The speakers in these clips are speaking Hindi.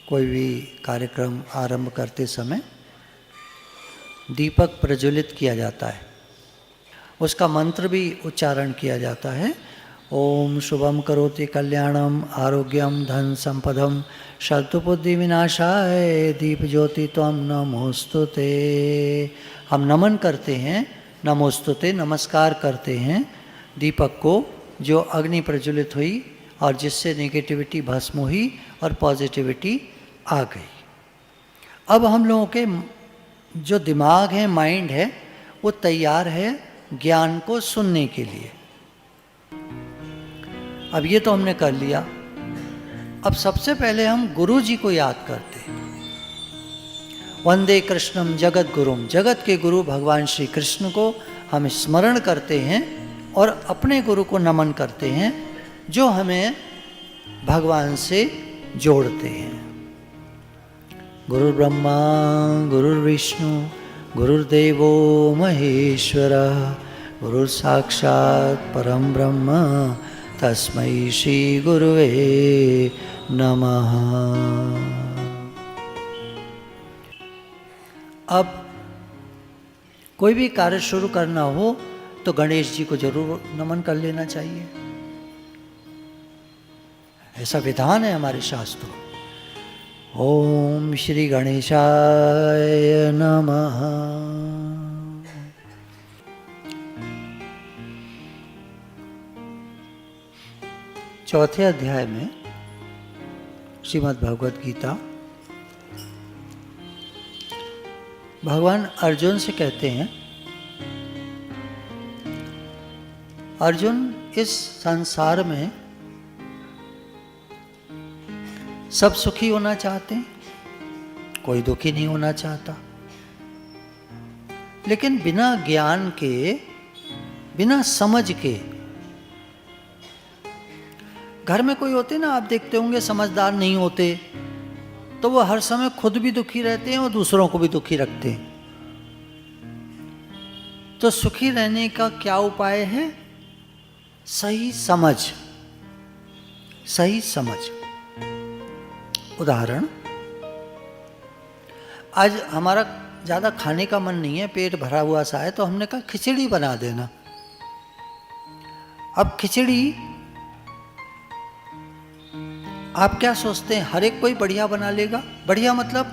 कोई भी कार्यक्रम आरंभ करते समय दीपक प्रज्वलित किया जाता है, उसका मंत्र भी उच्चारण किया जाता है। ओम शुभम करोति कल्याणम आरोग्यम धन संपदम शत्रुबुद्धि विनाशाय दीप ज्योति त्वं नमोस्तुते। हम नमन करते हैं, नमोस्तुते नमस्कार करते हैं दीपक को, जो अग्नि प्रज्वलित हुई और जिससे नेगेटिविटी भस्म हुई और पॉजिटिविटी आ गई। अब हम लोगों के जो दिमाग है, माइंड है, वो तैयार है ज्ञान को सुनने के लिए। अब ये तो हमने कर लिया। अब सबसे पहले हम गुरु जी को याद करते हैं। वंदे कृष्णम जगत गुरुम, जगत के गुरु भगवान श्री कृष्ण को हम स्मरण करते हैं और अपने गुरु को नमन करते हैं, जो हमें भगवान से जोड़ते हैं। गुरु ब्रह्मा गुरुर्विष्णु गुरुर्देवो महेश्वरः, गुरु साक्षात् परम ब्रह्म तस्मै श्री गुरुवे नमः। अब कोई भी कार्य शुरू करना हो तो गणेश जी को जरूर नमन कर लेना चाहिए, ऐसा विधान है हमारे शास्त्रों। ओम श्री गणेशाय नमः। चौथे अध्याय में श्रीमद् भगवद गीता भगवान अर्जुन से कहते हैं, अर्जुन इस संसार में सब सुखी होना चाहते हैं, कोई दुखी नहीं होना चाहता, लेकिन बिना ज्ञान के, बिना समझ के, घर में कोई होते ना, आप देखते होंगे समझदार नहीं होते तो वो हर समय खुद भी दुखी रहते हैं और दूसरों को भी दुखी रखते हैं। तो सुखी रहने का क्या उपाय है? सही समझ, सही समझ। उदाहरण, आज हमारा ज़्यादा खाने का मन नहीं है, पेट भरा हुआ सा है, तो हमने कहा खिचड़ी बना देना। अब खिचड़ी आप क्या सोचते हैं, हर एक कोई बढ़िया बना लेगा? बढ़िया मतलब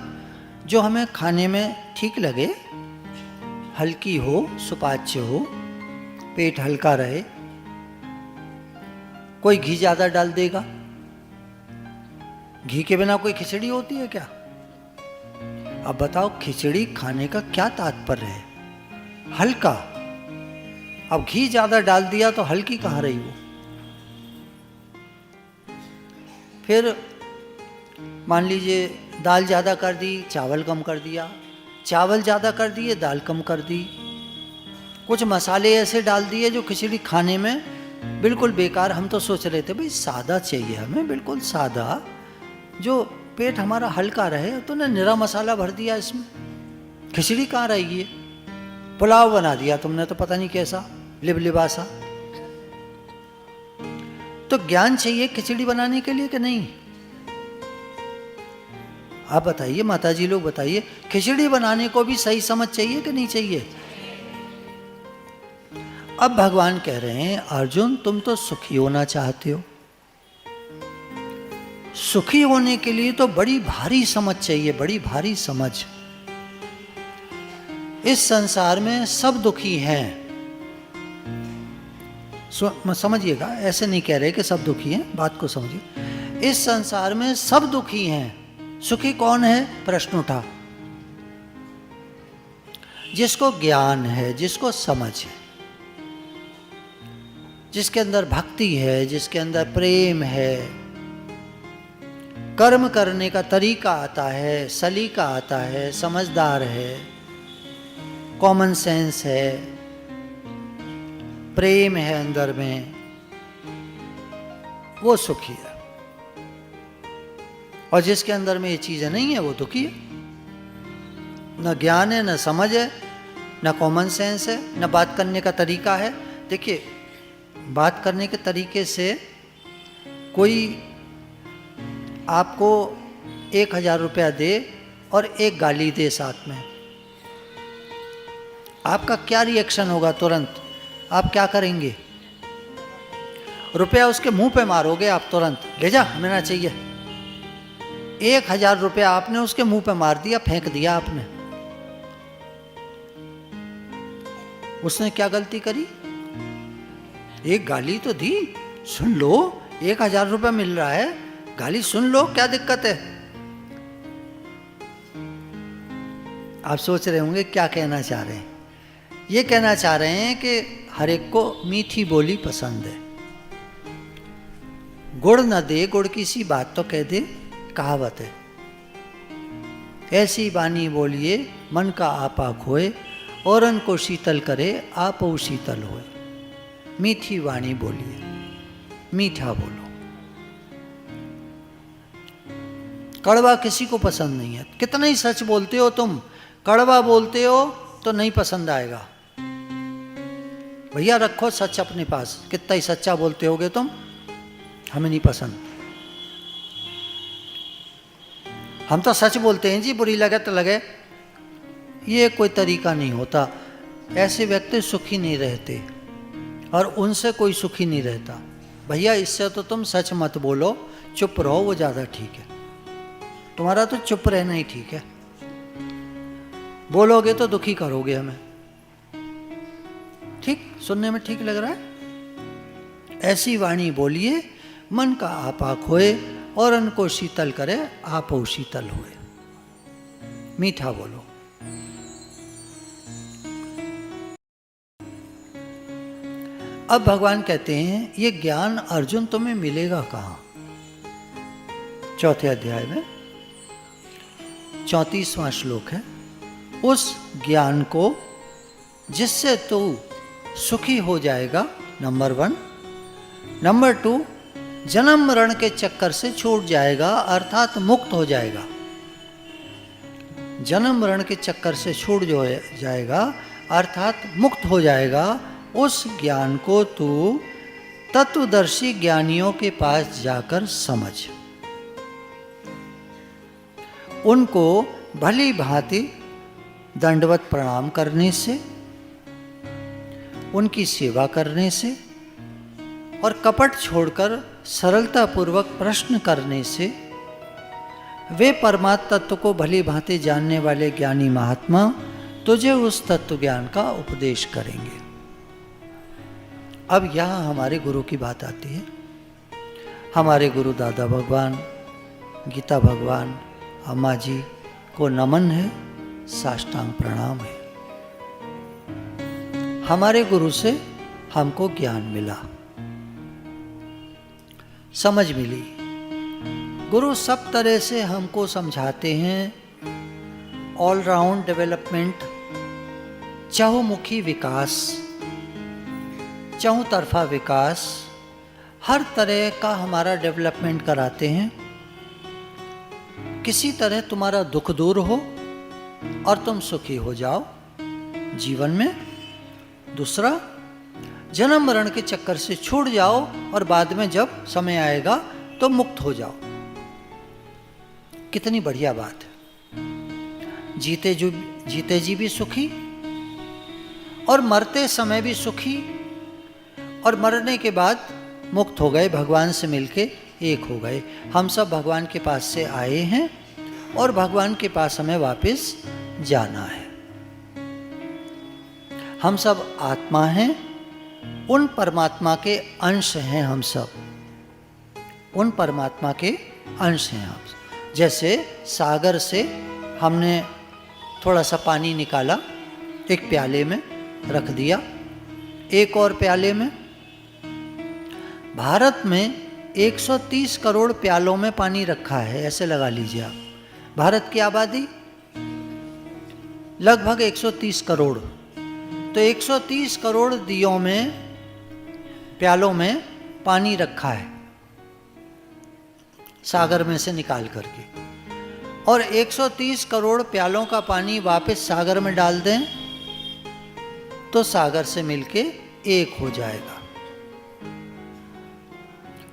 जो हमें खाने में ठीक लगे, हल्की हो, सुपाच्य हो, पेट हल्का रहे। कोई घी ज़्यादा डाल देगा? घी के बिना कोई खिचड़ी होती है क्या? अब बताओ, खिचड़ी खाने का क्या तात्पर्य है? हल्का। अब घी ज़्यादा डाल दिया तो हल्की कहाँ रही वो? फिर मान लीजिए दाल ज़्यादा कर दी, चावल कम कर दिया, चावल ज़्यादा कर दिए, दाल कम कर दी। कुछ मसाले ऐसे डाल दिए जो खिचड़ी खाने में बिल्कुल बेकार। हम तो सोच रहे थे भाई सादा चाहिए हमें, बिल्कुल सादा, जो पेट हमारा हल्का रहे, तो ने निरा मसाला भर दिया इसमें। खिचड़ी कहाँ रहेगी? पुलाव बना दिया तुमने, तो पता नहीं कैसा लिबलिबासा। तो ज्ञान चाहिए खिचड़ी बनाने के लिए कि नहीं? आप बताइए, माताजी लोग बताइए, खिचड़ी बनाने को भी सही समझ चाहिए कि नहीं चाहिए? अब भगवान कह रहे हैं, अर्जुन तुम तो सुखी होना चाहते हो, सुखी होने के लिए तो बड़ी भारी समझ चाहिए, बड़ी भारी समझ। इस संसार में सब दुखी हैं। समझिएगा, ऐसे नहीं कह रहे कि सब दुखी हैं, बात को समझिए। इस संसार में सब दुखी हैं, सुखी कौन है? प्रश्न उठा। जिसको ज्ञान है, जिसको समझ है, जिसके अंदर भक्ति है, जिसके अंदर प्रेम है, कर्म करने का तरीका आता है, सलीका आता है, समझदार है, कॉमन सेंस है, प्रेम है अंदर में, वो सुखी है। और जिसके अंदर में ये चीजें नहीं है वो दुखी है। न ज्ञान है, न समझ है, न कॉमन सेंस है, न बात करने का तरीका है। देखिए, बात करने के तरीके से कोई आपको 1000 रुपया दे और एक गाली दे साथ में, आपका क्या रिएक्शन होगा? तुरंत आप क्या करेंगे? रुपया उसके मुंह पे मारोगे आप तुरंत, ले जा, हमें ना चाहिए। 1000 रुपया आपने उसके मुंह पे मार दिया, फेंक दिया आपने। उसने क्या गलती करी? एक गाली तो दी, सुन लो, 1000 रुपया मिल रहा है, गाली सुन लो, क्या दिक्कत है? आप सोच रहे होंगे क्या कहना चाह रहे हैं। ये कहना चाह रहे हैं कि हर एक को मीठी बोली पसंद है। गुड़ न दे गुड़ की सी बात तो कह दे, कहावत है। ऐसी बानी बोलिए मन का आपा खोए, औरन को शीतल करे आप शीतल होए। मीठी वाणी बोलिए, मीठा बोलो। कड़वा किसी को पसंद नहीं है। कितना ही सच बोलते हो तुम, कड़वा बोलते हो तो नहीं पसंद आएगा। भैया रखो सच अपने पास, कितना ही सच्चा बोलते होगे तुम, हमें नहीं पसंद। हम तो सच बोलते हैं जी, बुरी लगे तो लगे, ये कोई तरीका नहीं होता। ऐसे व्यक्ति सुखी नहीं रहते और उनसे कोई सुखी नहीं रहता। भैया इससे तो तुम सच मत बोलो, चुप रहो, वो ज़्यादा ठीक है। तुम्हारा तो चुप रहना ही ठीक है, बोलोगे तो दुखी करोगे हमें। ठीक, सुनने में ठीक लग रहा है? ऐसी वाणी बोलिए मन का आपा खोए, और उनको शीतल करे आप शीतल होए। मीठा बोलो। अब भगवान कहते हैं ये ज्ञान अर्जुन तुम्हें मिलेगा कहाँ? चौथे अध्याय में 34वां श्लोक है। उस ज्ञान को जिससे तू सुखी हो जाएगा, नंबर 1। नंबर 2, जन्म मरण के चक्कर से छूट जाएगा, अर्थात मुक्त हो जाएगा। जन्म मरण के चक्कर से छूट जाएगा अर्थात मुक्त हो जाएगा। उस ज्ञान को तू तत्वदर्शी ज्ञानियों के पास जाकर समझ। उनको भली भांति दंडवत प्रणाम करने से, उनकी सेवा करने से और कपट छोड़कर सरलता पूर्वक प्रश्न करने से वे परमात्म तत्व को भली भांति जानने वाले ज्ञानी महात्मा तुझे उस तत्व ज्ञान का उपदेश करेंगे। अब यहाँ हमारे गुरु की बात आती है। हमारे गुरु दादा भगवान, गीता भगवान, अम्मा जी को नमन है, साष्टांग प्रणाम है। हमारे गुरु से हमको ज्ञान मिला, समझ मिली। गुरु सब तरह से हमको समझाते हैं। ऑल राउंड डेवलपमेंट, चहुमुखी विकास, चहुतरफा विकास, हर तरह का हमारा डेवलपमेंट कराते हैं। किसी तरह तुम्हारा दुख दूर हो और तुम सुखी हो जाओ जीवन में। दूसरा, जन्म मरण के चक्कर से छूट जाओ और बाद में जब समय आएगा तो मुक्त हो जाओ। कितनी बढ़िया बात है। जीते जी भी सुखी और मरते समय भी सुखी, और मरने के बाद मुक्त हो गए, भगवान से मिलके एक हो गए। हम सब भगवान के पास से आए हैं और भगवान के पास हमें वापस जाना है। हम सब आत्मा हैं, उन परमात्मा के अंश हैं हम सब, उन परमात्मा के अंश हैं हम सब। जैसे सागर से हमने थोड़ा सा पानी निकाला, एक प्याले में रख दिया, एक और प्याले में। भारत में 130 करोड़ प्यालों में पानी रखा है, ऐसे लगा लीजिए आप। भारत की आबादी लगभग 130 करोड़, तो 130 करोड़ दियों में, प्यालों में पानी रखा है सागर में से निकाल करके, और 130 करोड़ प्यालों का पानी वापस सागर में डाल दें तो सागर से मिलके एक हो जाएगा।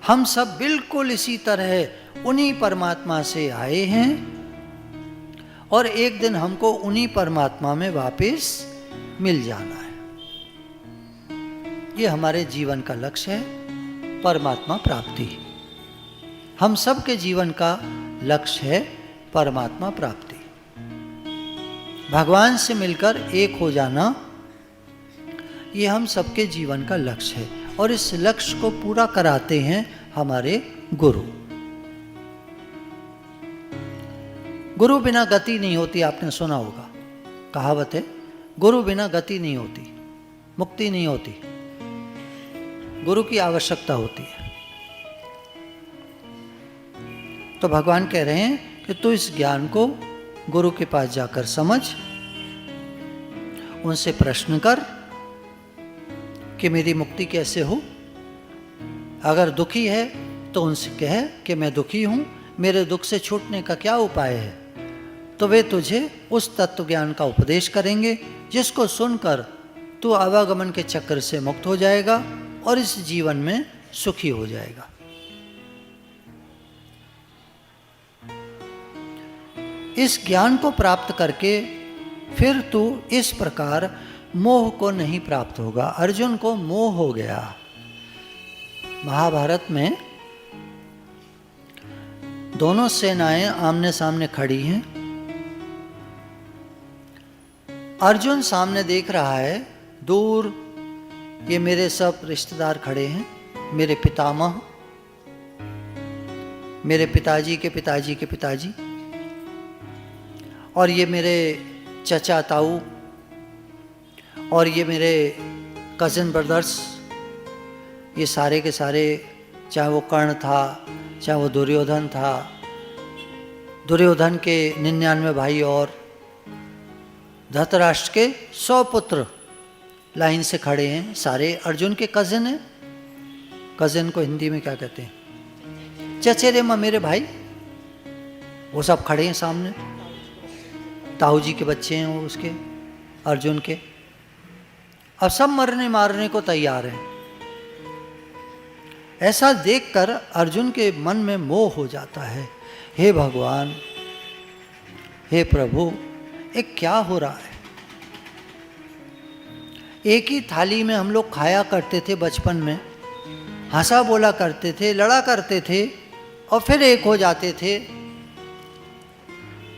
हम सब बिल्कुल इसी तरह उन्हीं परमात्मा से आए हैं और एक दिन हमको उन्हीं परमात्मा में वापस मिल जाना है। ये हमारे जीवन का लक्ष्य है, परमात्मा प्राप्ति। हम सब के जीवन का लक्ष्य है परमात्मा प्राप्ति, भगवान से मिलकर एक हो जाना। ये हम सबके जीवन का लक्ष्य है और इस लक्ष्य को पूरा कराते हैं हमारे गुरु। गुरु बिना गति नहीं होती, आपने सुना होगा, कहावत है, गुरु बिना गति नहीं होती, मुक्ति नहीं होती, गुरु की आवश्यकता होती है। तो भगवान कह रहे हैं कि तू इस ज्ञान को गुरु के पास जाकर समझ, उनसे प्रश्न कर कि मेरी मुक्ति कैसे हो। अगर दुखी है तो उनसे कह कि मैं दुखी हूं, मेरे दुख से छूटने का क्या उपाय है। तो वे तुझे उस तत्व ज्ञान का उपदेश करेंगे जिसको सुनकर तू आवागमन के चक्र से मुक्त हो जाएगा और इस जीवन में सुखी हो जाएगा। इस ज्ञान को प्राप्त करके फिर तू इस प्रकार मोह को नहीं प्राप्त होगा। अर्जुन को मोह हो गया। महाभारत में दोनों सेनाएं आमने सामने खड़ी हैं। अर्जुन सामने देख रहा है, दूर ये मेरे सब रिश्तेदार खड़े हैं, मेरे पितामह, मेरे पिताजी के पिताजी के पिताजी, और ये मेरे चचा ताऊ, और ये मेरे कज़न ब्रदर्स, ये सारे के सारे, चाहे वो कर्ण था, चाहे वो दुर्योधन था, दुर्योधन के 99 भाई और धृतराष्ट्र के 100 पुत्र लाइन से खड़े हैं, सारे अर्जुन के कज़न हैं। कज़न को हिंदी में क्या कहते हैं? चचेरे मेरे भाई, वो सब खड़े हैं सामने। ताऊ जी के बच्चे हैं वो उसके, अर्जुन के। अब सब मरने मारने को तैयार हैं। ऐसा देखकर अर्जुन के मन में मोह हो जाता है। हे भगवान, हे प्रभु, ये क्या हो रहा है? एक ही थाली में हम लोग खाया करते थे बचपन में, हंसा बोला करते थे, लड़ा करते थे और फिर एक हो जाते थे।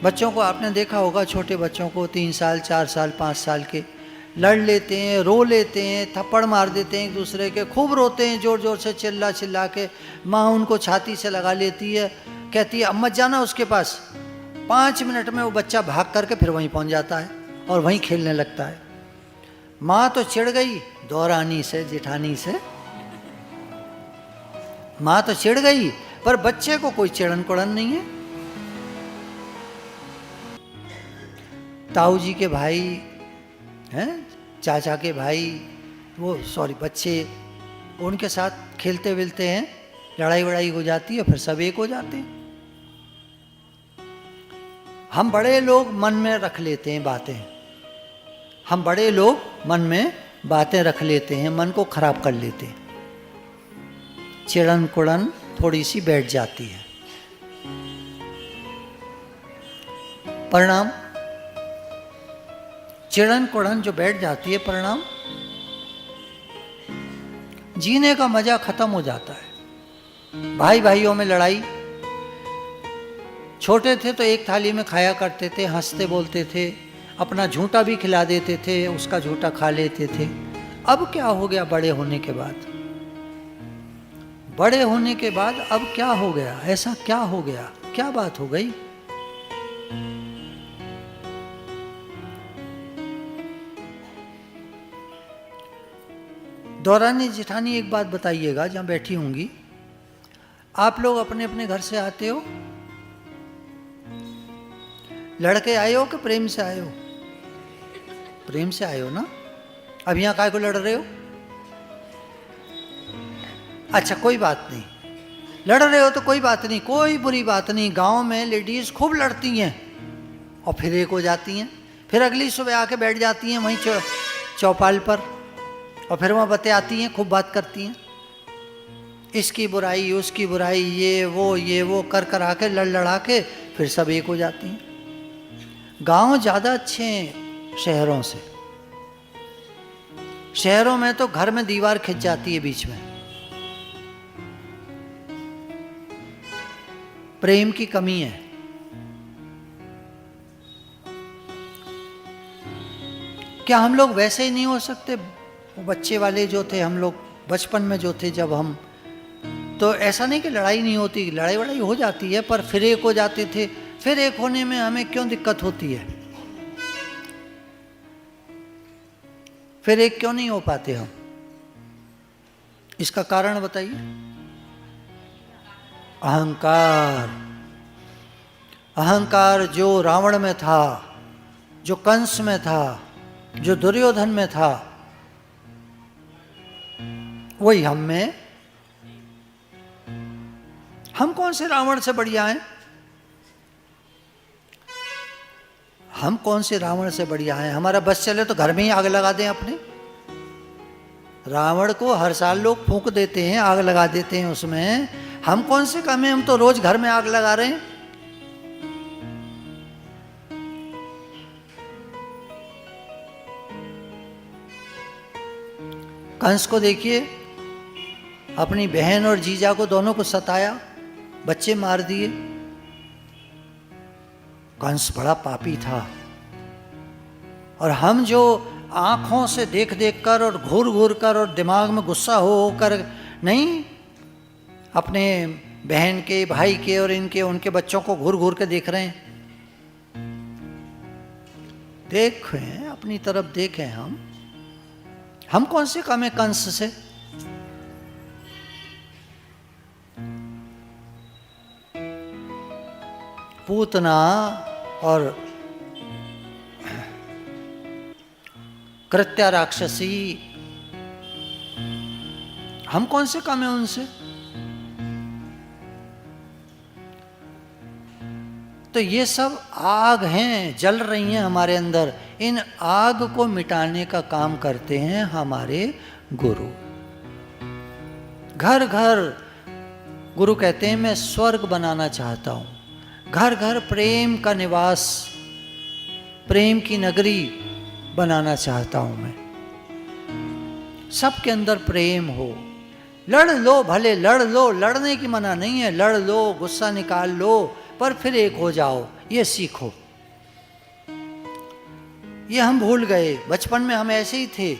बच्चों को आपने देखा होगा, छोटे बच्चों को 3 साल 4 साल 5 साल के, लड़ लेते हैं, रो लेते हैं, थप्पड़ मार देते हैं एक दूसरे के, खूब रोते हैं जोर जोर से, चिल्ला चिल्ला के। माँ उनको छाती से लगा लेती है, कहती है अब मत जाना उसके पास। 5 मिनट में वो बच्चा भाग करके फिर वहीं पहुंच जाता है और वहीं खेलने लगता है। माँ तो चिढ़ गई, दौरानी से, जेठानी से, माँ तो चिढ़ गई, पर बच्चे को कोई चिड़न कुड़न नहीं है। ताऊ जी के भाई हैं, चाचा के भाई, वो सॉरी बच्चे, उनके साथ खेलते विलते हैं, लड़ाई वड़ाई हो जाती है, फिर सब एक हो जाते हैं। हम बड़े लोग मन में रख लेते हैं बातें, हम बड़े लोग मन में बातें रख लेते हैं, मन को खराब कर लेते हैं, चिड़न कुड़न थोड़ी सी बैठ जाती है। परिणाम, चिड़न कुड़न जो बैठ जाती है, परिणाम जीने का मजा खत्म हो जाता है। भाई भाइयों में लड़ाई, छोटे थे तो एक थाली में खाया करते थे, हंसते बोलते थे, अपना झूठा भी खिला देते थे, उसका झूठा खा लेते थे। अब क्या हो गया बड़े होने के बाद? बड़े होने के बाद अब क्या हो गया? ऐसा क्या हो गया? क्या बात हो गई? दौरानी जेठानी एक बात बताइएगा, जहां बैठी होंगी, आप लोग अपने अपने घर से आते हो, लड़के आए हो कि प्रेम से आए हो? प्रेम से आए हो ना? अब यहां काय को लड़ रहे हो? अच्छा कोई बात नहीं, लड़ रहे हो तो कोई बात नहीं, कोई बुरी बात नहीं। गांव में लेडीज खूब लड़ती हैं और फिर एक हो जाती हैं, फिर अगली सुबह आके बैठ जाती हैं वहीं चौपाल पर, और फिर वहाँ बते आती हैं, खूब बात करती हैं। इसकी बुराई उसकी बुराई, ये वो कर कर आके लड़ लड़ा के फिर सब एक हो जाती हैं। गांव ज़्यादा अच्छे हैं शहरों से। शहरों में तो घर में दीवार खिंच जाती है बीच में, प्रेम की कमी है। क्या हम लोग वैसे ही नहीं हो सकते? वो बच्चे वाले जो थे, हम लोग बचपन में जो थे जब हम, तो ऐसा नहीं कि लड़ाई नहीं होती, लड़ाई वड़ाई हो जाती है, पर फिर एक हो जाते थे। फिर एक होने में हमें क्यों दिक्कत होती है? फिर एक क्यों नहीं हो पाते हम? इसका कारण बताइए। अहंकार। अहंकार जो रावण में था, जो कंस में था, जो दुर्योधन में था, वही हम में। हम कौन से रावण से बढ़िया हैं? हम कौन से रावण से बढ़िया हैं? हमारा बस चले तो घर में ही आग लगा दें अपने। रावण को हर साल लोग फूंक देते हैं, आग लगा देते हैं उसमें। हम कौन से कम हैं? हम तो रोज घर में आग लगा रहे हैं। कंस को देखिए, अपनी बहन और जीजा को दोनों को सताया, बच्चे मार दिए। कंस बड़ा पापी था। और हम जो आंखों से देख देख कर और घूर घूर कर और दिमाग में गुस्सा हो कर नहीं, अपने बहन के, भाई के और इनके उनके बच्चों को घूर घूर के देख रहे हैं। देखें, अपनी तरफ देखें। हम कौन से कम है कंस से? पूतना और कृत्या राक्षसी, हम कौन से कम है उनसे? तो ये सब आग हैं, जल रही हैं हमारे अंदर। इन आग को मिटाने का काम करते हैं हमारे गुरु। घर घर गुरु कहते हैं मैं स्वर्ग बनाना चाहता हूं। घर घर प्रेम का निवास, प्रेम की नगरी बनाना चाहता हूं मैं। सबके अंदर प्रेम हो। लड़ लो, भले लड़ लो, लड़ने की मना नहीं है, लड़ लो, गुस्सा निकाल लो, पर फिर एक हो जाओ, ये सीखो। ये हम भूल गए। बचपन में हम ऐसे ही थे,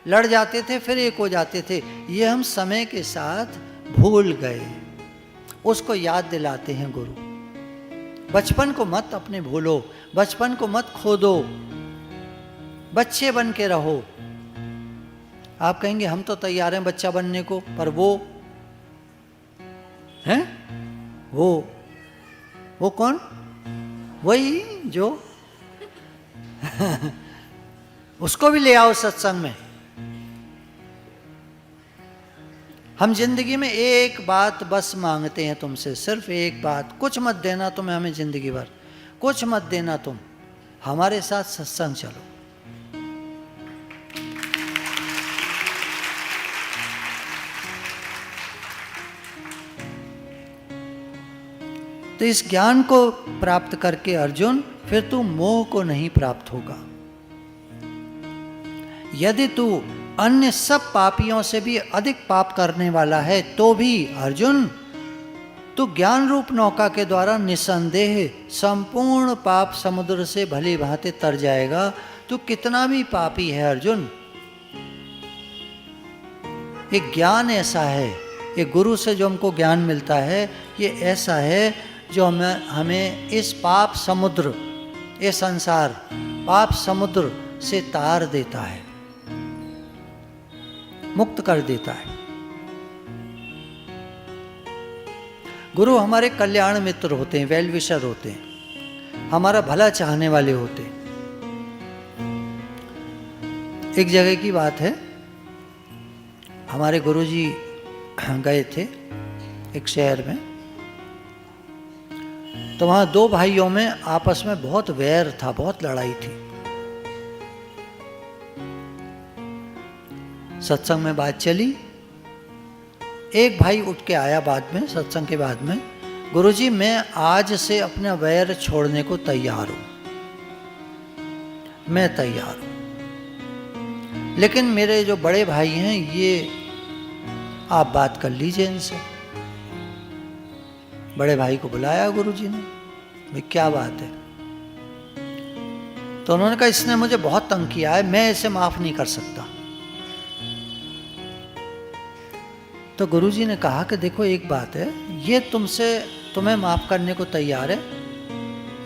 लड़ जाते थे फिर एक हो जाते थे। ये हम समय के साथ भूल गए। उसको याद दिलाते हैं गुरु। बचपन को मत अपने भूलो, बचपन को मत खो दो, बच्चे बन के रहो। आप कहेंगे हम तो तैयार हैं बच्चा बनने को, पर वो हैं, वो कौन? वही जो उसको भी ले आओ सत्संग में। हम जिंदगी में एक बात बस मांगते हैं तुमसे, सिर्फ एक बात। कुछ मत देना तुम्हें हमें जिंदगी भर, कुछ मत देना तुम, हमारे साथ सत्संग चलो। तो इस ज्ञान को प्राप्त करके अर्जुन, फिर तू मोह को नहीं प्राप्त होगा। यदि तू अन्य सब पापियों से भी अधिक पाप करने वाला है तो भी अर्जुन, तू ज्ञान रूप नौका के द्वारा निसंदेह संपूर्ण पाप समुद्र से भली भांति तर जाएगा। तू कितना भी पापी है अर्जुन, एक ज्ञान ऐसा है, एक गुरु से जो हमको ज्ञान मिलता है, ये ऐसा है जो हमें इस पाप समुद्र, ये संसार पाप समुद्र से तार देता है, मुक्त कर देता है। गुरु हमारे कल्याण मित्र होते हैं, वेल विशर होते हैं, हमारा भला चाहने वाले होते हैं। एक जगह की बात है, हमारे गुरुजी गए थे एक शहर में, तो वहाँ दो भाइयों में आपस में बहुत वैर था, बहुत लड़ाई थी। सत्संग में बात चली एक भाई उठ के आया बाद में, सत्संग के बाद में, गुरुजी मैं आज से अपना वैर छोड़ने को तैयार हूं, मैं तैयार हूं, लेकिन मेरे जो बड़े भाई हैं ये आप बात कर लीजिए इनसे। बड़े भाई को बुलाया गुरुजी ने, भाई क्या बात है? तो उन्होंने कहा इसने मुझे बहुत तंग किया है, मैं इसे माफ नहीं कर सकता। तो गुरुजी ने कहा कि देखो एक बात है, ये तुम्हें माफ करने को तैयार है,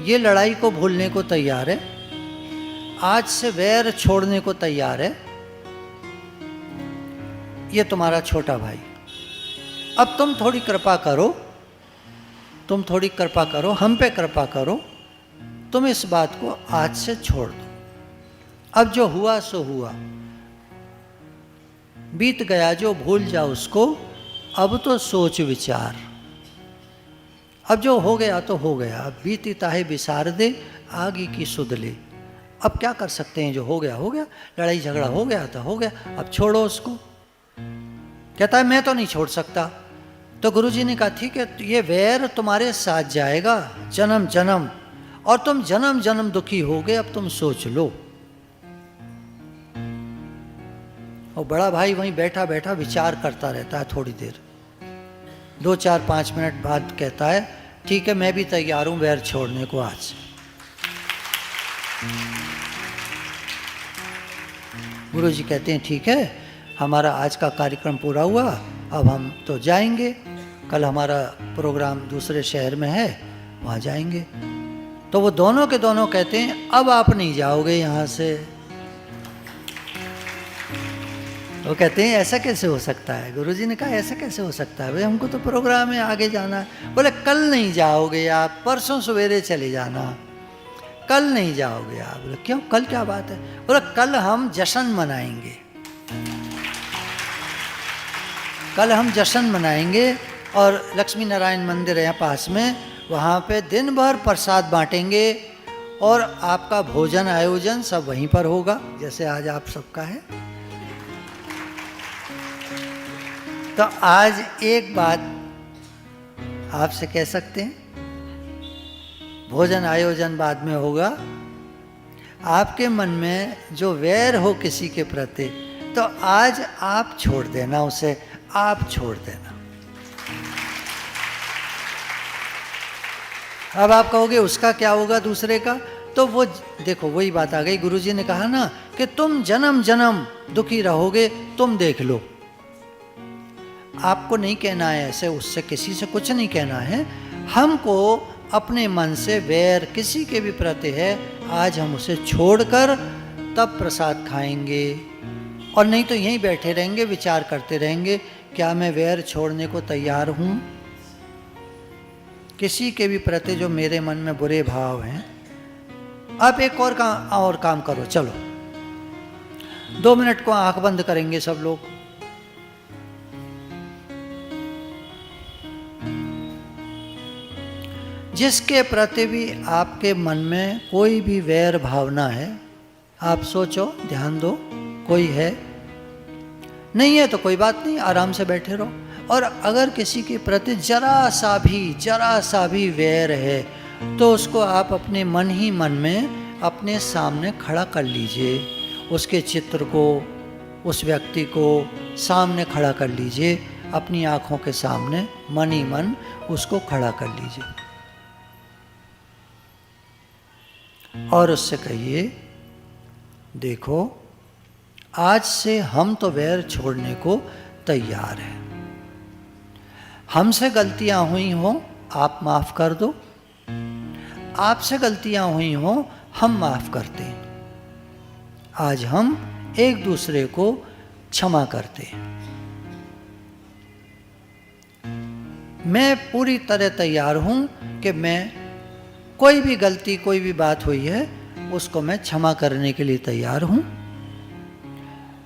ये लड़ाई को भूलने को तैयार है, आज से वैर छोड़ने को तैयार है, ये तुम्हारा छोटा भाई। अब तुम थोड़ी कृपा करो, तुम थोड़ी कृपा करो, हम पे कृपा करो, तुम इस बात को आज से छोड़ दो। अब जो हुआ सो हुआ, बीत गया जो भूल जाओ उसको, अब तो सोच विचार, अब जो हो गया तो हो गया, अब बीती ताहे बिसार दे, आगे की सुध ले। अब क्या कर सकते हैं, जो हो गया हो गया, लड़ाई झगड़ा हो गया तो हो गया, अब छोड़ो उसको। कहता है मैं तो नहीं छोड़ सकता। तो गुरुजी ने कहा ठीक है, ये वैर तुम्हारे साथ जाएगा जन्म जन्म, और तुम जन्म जन्म दुखी होगे, अब तुम सोच लो। और बड़ा भाई वहीं बैठा बैठा विचार करता रहता है थोड़ी देर, 2-4-5 मिनट बाद कहता है ठीक है मैं भी तैयार हूं वैर छोड़ने को आज। गुरुजी कहते हैं ठीक है, हमारा आज का कार्यक्रम पूरा हुआ, अब हम तो जाएंगे, कल हमारा प्रोग्राम दूसरे शहर में है, वहाँ जाएंगे। तो वो दोनों के दोनों कहते हैं अब आप नहीं जाओगे यहाँ से। वो कहते हैं ऐसा कैसे हो सकता है? गुरुजी ने कहा ऐसा कैसे हो सकता है भाई, हमको तो प्रोग्राम है, आगे जाना है। बोले कल नहीं जाओगे आप, परसों सवेरे चले जाना, कल नहीं जाओगे आप। बोले क्यों, कल क्या बात है? बोले कल हम जश्न मनाएंगे, कल हम जश्न मनाएंगे और लक्ष्मी नारायण मंदिर है पास में, वहाँ पे दिन भर प्रसाद बांटेंगे और आपका भोजन आयोजन सब वहीं पर होगा, जैसे आज आप सबका है। तो आज एक बात आपसे कह सकते हैं, भोजन आयोजन बाद में होगा, आपके मन में जो वैर हो किसी के प्रति, तो आज आप छोड़ देना उसे, आप छोड़ देना। अब आप कहोगे उसका क्या होगा दूसरे का, तो वो देखो वही बात आ गई। गुरुजी ने कहा ना कि तुम जन्म जन्म दुखी रहोगे, तुम देख लो। आपको नहीं कहना है ऐसे, उससे किसी से कुछ नहीं कहना है। हमको अपने मन से वैर किसी के भी प्रति है, आज हम उसे छोड़कर तब प्रसाद खाएंगे, और नहीं तो यहीं बैठे रहेंगे, विचार करते रहेंगे क्या मैं वैर छोड़ने को तैयार हूँ किसी के भी प्रति जो मेरे मन में बुरे भाव हैं। आप एक और काम करो, चलो 2 मिनट को आंख बंद करेंगे सब लोग। जिसके प्रति भी आपके मन में कोई भी वैर भावना है, आप सोचो, ध्यान दो, कोई है, नहीं है तो कोई बात नहीं, आराम से बैठे रहो। और अगर किसी के प्रति जरा सा भी वैर है, तो उसको आप अपने मन ही मन में अपने सामने खड़ा कर लीजिए। उसके चित्र को, उस व्यक्ति को सामने खड़ा कर लीजिए, अपनी आँखों के सामने मन ही मन उसको खड़ा कर लीजिए और उससे कहिए, देखो आज से हम तो वैर छोड़ने को तैयार हैं। हमसे गलतियां हुई हों आप माफ़ कर दो, आपसे गलतियां हुई हों हम माफ़ करते हैं। आज हम एक दूसरे को क्षमा करते हैं। मैं पूरी तरह तैयार हूं कि मैं कोई भी गलती, कोई भी बात हुई है, उसको मैं क्षमा करने के लिए तैयार हूं।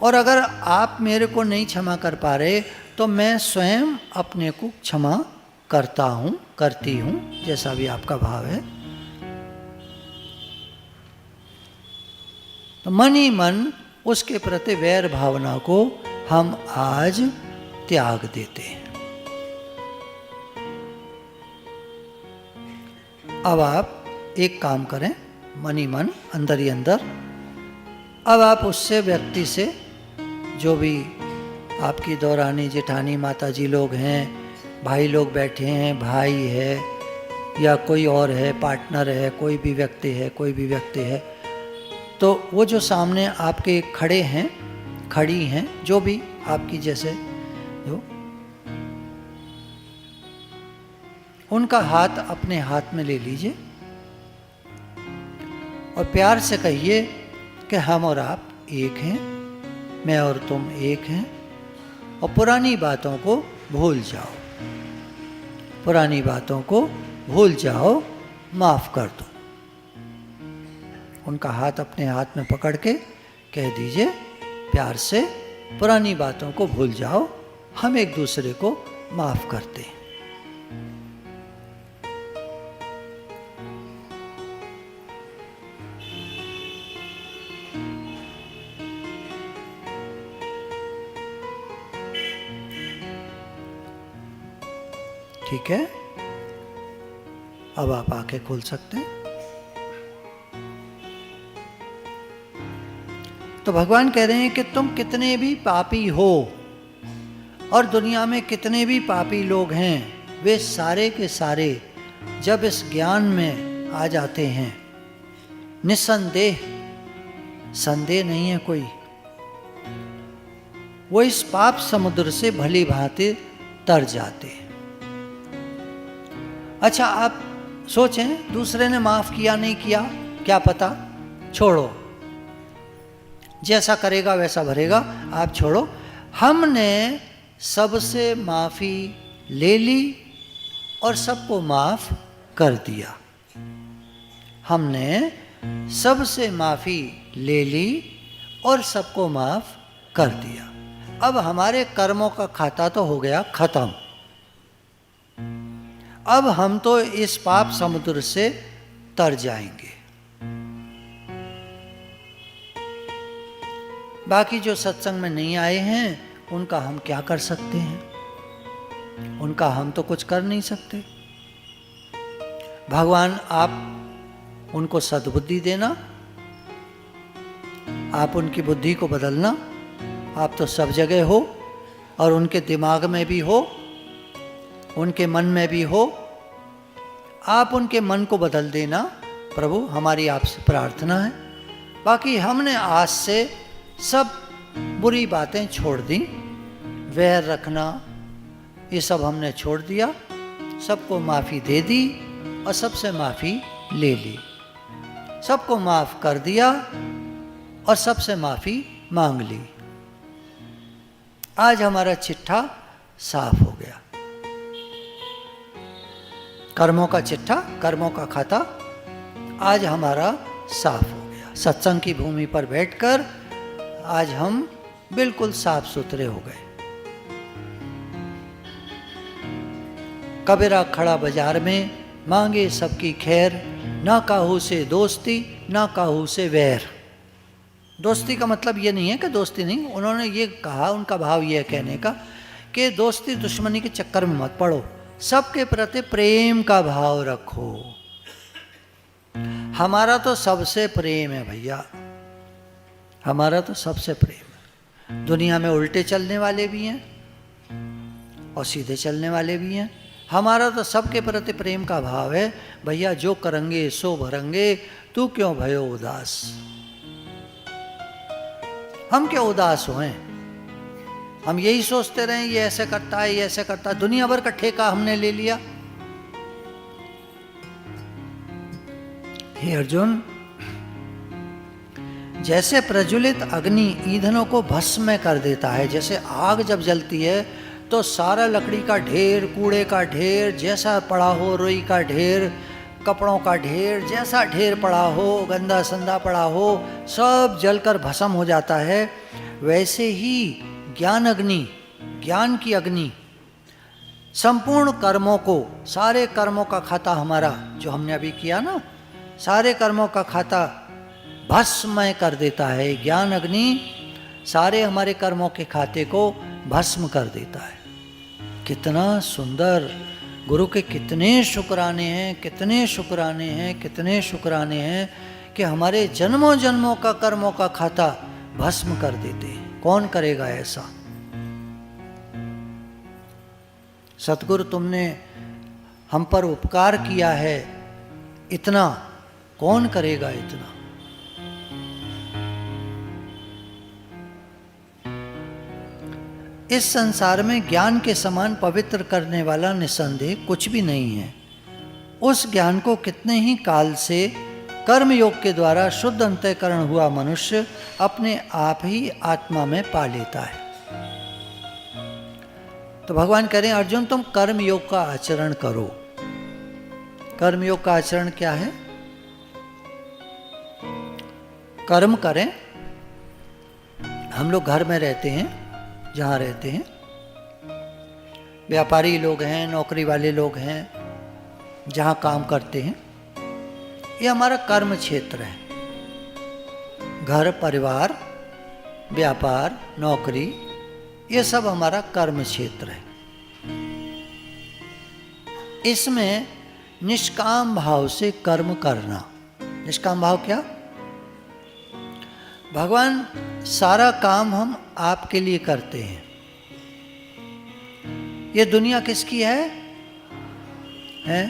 और अगर आप मेरे को नहीं क्षमा कर पा रहे, तो मैं स्वयं अपने को क्षमा करता हूं, करती हूं, जैसा भी आपका भाव है। तो मन ही मन उसके प्रति वैर भावना को हम आज त्याग देते हैं। अब आप एक काम करें, मन ही मन, अंदर ही अंदर। अब आप उससे व्यक्ति से, जो भी आपकी दौरानी जेठानी माता जी लोग हैं, भाई लोग बैठे हैं, भाई है या कोई और है, पार्टनर है, कोई भी व्यक्ति है, कोई भी व्यक्ति है, तो वो जो सामने आपके खड़े हैं, खड़ी हैं, जो भी आपकी जैसे जो, उनका हाथ अपने हाथ में ले लीजिए और प्यार से कहिए कि हम और आप एक हैं, मैं और तुम एक हैं, और पुरानी बातों को भूल जाओ, पुरानी बातों को भूल जाओ, माफ कर दो। उनका हाथ अपने हाथ में पकड़ के कह दीजिए प्यार से, पुरानी बातों को भूल जाओ, हम एक दूसरे को माफ करते हैं। ठीक है, अब आप आंखें खोल सकते हैं। तो भगवान कह रहे हैं कि तुम कितने भी पापी हो और दुनिया में कितने भी पापी लोग हैं, वे सारे के सारे जब इस ज्ञान में आ जाते हैं, निस्संदेह, संदेह नहीं है कोई, वो इस पाप समुद्र से भली भांति तर जाते हैं। अच्छा, आप सोचें दूसरे ने माफ किया नहीं किया, क्या पता, छोड़ो, जैसा करेगा वैसा भरेगा, आप छोड़ो। हमने सबसे माफी ले ली और सबको माफ कर दिया। हमने सबसे माफी ले ली और सबको माफ कर दिया। अब हमारे कर्मों का खाता तो हो गया खत्म। अब हम तो इस पाप समुद्र से तर जाएंगे। बाकी जो सत्संग में नहीं आए हैं उनका हम क्या कर सकते हैं, उनका हम तो कुछ कर नहीं सकते। भगवान आप उनको सद्बुद्धि देना, आप उनकी बुद्धि को बदलना। आप तो सब जगह हो और उनके दिमाग में भी हो, उनके मन में भी हो। आप उनके मन को बदल देना प्रभु, हमारी आपसे प्रार्थना है। बाकी हमने आज से सब बुरी बातें छोड़ दी, वैर रखना ये सब हमने छोड़ दिया, सबको माफ़ी दे दी और सबसे माफ़ी ले ली, सबको माफ़ कर दिया और सबसे माफ़ी मांग ली। आज हमारा चिट्ठा साफ हो गया, कर्मों का चिट्ठा, कर्मों का खाता आज हमारा साफ हो गया। सत्संग की भूमि पर बैठकर आज हम बिल्कुल साफ सुथरे हो गए। कबीरा खड़ा बाजार में, मांगे सबकी खैर, ना काहू से दोस्ती ना काहू से वैर। दोस्ती का मतलब ये नहीं है कि दोस्ती नहीं, उन्होंने ये कहा, उनका भाव ये कहने का कि दोस्ती दुश्मनी के चक्कर में मत पड़ो, सबके प्रति प्रेम का भाव रखो। हमारा तो सबसे प्रेम है भैया, हमारा तो सबसे प्रेम है। दुनिया में उल्टे चलने वाले भी हैं और सीधे चलने वाले भी हैं। हमारा तो सबके प्रति प्रेम का भाव है। भैया जो करेंगे सो भरेंगे, तू क्यों भयो उदास। हम क्यों उदास हुए, हम यही सोचते रहे ये ऐसे करता है, ये ऐसे करता है। दुनिया भर का ठेका हमने ले लिया। हे अर्जुन, जैसे प्रज्वलित अग्नि ईंधनों को भस्म कर देता है, जैसे आग जब जलती है तो सारा लकड़ी का ढेर, कूड़े का ढेर जैसा पड़ा हो, रुई का ढेर, कपड़ों का ढेर जैसा ढेर पड़ा हो, गंदा संदा पड़ा हो, सब जलकर भस्म हो जाता है। वैसे ही ज्ञान अग्नि, ज्ञान की अग्नि संपूर्ण कर्मों को, सारे कर्मों का खाता हमारा जो हमने अभी किया ना, सारे कर्मों का खाता भस्म कर देता है। ज्ञान अग्नि सारे हमारे कर्मों के खाते को भस्म कर देता है। कितना सुंदर गुरु के कितने शुक्राने हैं, कितने शुक्राने हैं, कितने शुक्राने हैं कि हमारे जन्मों जन्मों का कर्मों का खाता भस्म कर देते हैं। कौन करेगा ऐसा? सतगुरु तुमने हम पर उपकार किया है इतना, कौन करेगा इतना? इस संसार में ज्ञान के समान पवित्र करने वाला निसंदेह कुछ भी नहीं है। उस ज्ञान को कितने ही काल से कर्म योग के द्वारा शुद्ध अंतःकरण हुआ मनुष्य अपने आप ही आत्मा में पा लेता है। तो भगवान कह रहे हैं अर्जुन तुम कर्म योग का आचरण करो। कर्म योग का आचरण क्या है? कर्म करें। हम लोग घर में रहते हैं, जहाँ रहते हैं, व्यापारी लोग हैं, नौकरी वाले लोग हैं, जहाँ काम करते हैं, ये हमारा कर्म क्षेत्र है। घर, परिवार, व्यापार, नौकरी, ये सब हमारा कर्म क्षेत्र है। इसमें निष्काम भाव से कर्म करना। निष्काम भाव क्या? भगवान सारा काम हम आपके लिए करते हैं। ये दुनिया किसकी है? हैं?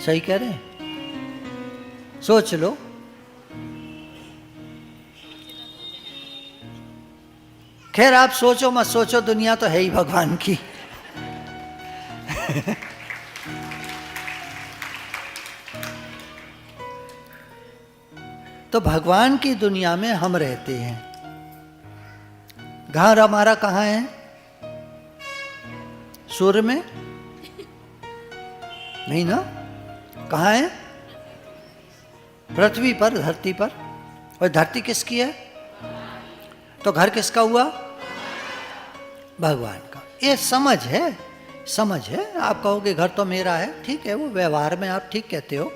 सही कह रहे हैं? सोच लो। खैर आप सोचो मत सोचो, दुनिया तो है ही भगवान की। तो भगवान की दुनिया में हम रहते हैं। घर हमारा कहाँ है? सूर्य में नहीं ना? कहाँ है? पृथ्वी पर, धरती पर। और धरती किसकी है? तो घर किसका हुआ? भगवान का। ये समझ है, समझ है। आप कहोगे घर तो मेरा है, ठीक है, वो व्यवहार में आप ठीक कहते हो,